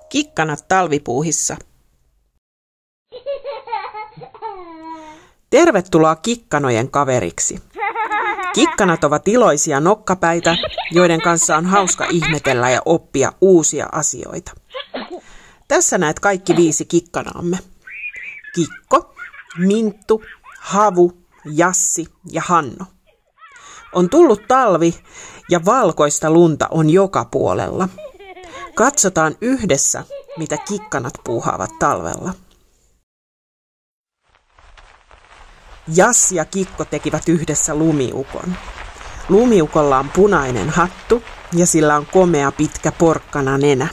Kikkanat talvipuuhissa. Tervetuloa kikkanojen kaveriksi. Kikkanat ovat iloisia nokkapäitä, joiden kanssa on hauska ihmetellä ja oppia uusia asioita. Tässä näet kaikki 5 kikkanaamme. Kikko, Minttu, Havu, Jassi ja Hanno. On tullut talvi ja valkoista lunta on joka puolella. Katsotaan yhdessä, mitä kikkanat puuhaavat talvella. Jassi ja Kikko tekivät yhdessä lumiukon. Lumiukolla on punainen hattu ja sillä on komea pitkä porkkana nenä.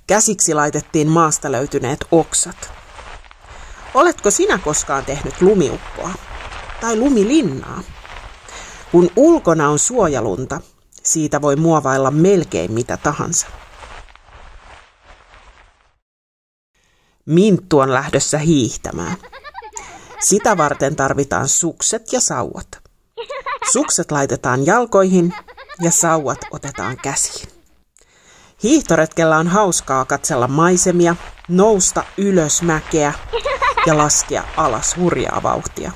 Käsiksi laitettiin maasta löytyneet oksat. Oletko sinä koskaan tehnyt lumiukkoa tai lumilinnaa? Kun ulkona on suojalunta, siitä voi muovailla melkein mitä tahansa. Minttu on lähdössä hiihtämään. Sitä varten tarvitaan sukset ja sauvat. Sukset laitetaan jalkoihin ja sauvat otetaan käsiin. Hiihtoretkellä on hauskaa katsella maisemia, nousta ylös mäkeä ja laskea alas hurjaa vauhtia.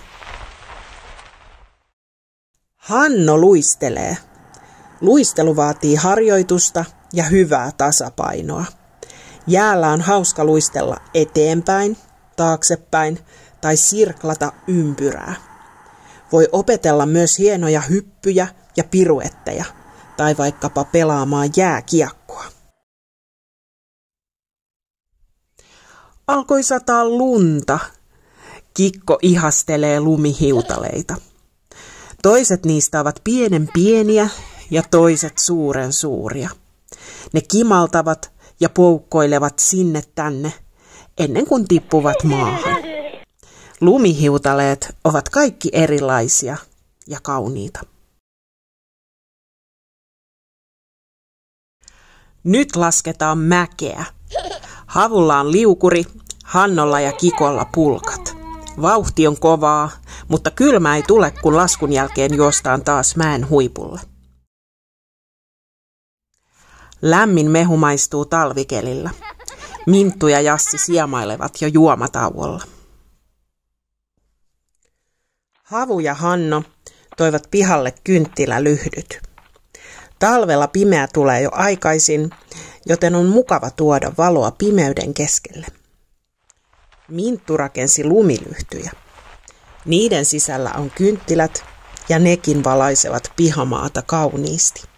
Hanno luistelee. Luistelu vaatii harjoitusta ja hyvää tasapainoa. Jäällä on hauska luistella eteenpäin, taaksepäin tai sirklata ympyrää. Voi opetella myös hienoja hyppyjä ja piruetteja tai vaikkapa pelaamaan jääkiekkoa. Alkoi sataa lunta. Kikko ihastelee lumihiutaleita. Toiset niistä ovat pienen pieniä ja toiset suuren suuria. Ne kimaltavat ja poukkoilevat sinne tänne ennen kuin tippuvat maahan. Lumihiutaleet ovat kaikki erilaisia ja kauniita. Nyt lasketaan mäkeä. Havulla on liukuri, Hannolla ja Kikolla pulkat. Vauhti on kovaa, mutta kylmä ei tule, kun laskun jälkeen juostaan taas mäen huipulle. Lämmin mehu maistuu talvikelillä. Minttu ja Jassi siemailevat jo juomatauolla. Havu ja Hanno toivat pihalle kynttilälyhdyt. Talvella pimeä tulee jo aikaisin, joten on mukava tuoda valoa pimeyden keskelle. Minttu rakensi lumilyhtyjä. Niiden sisällä on kynttilät ja nekin valaisevat pihamaata kauniisti.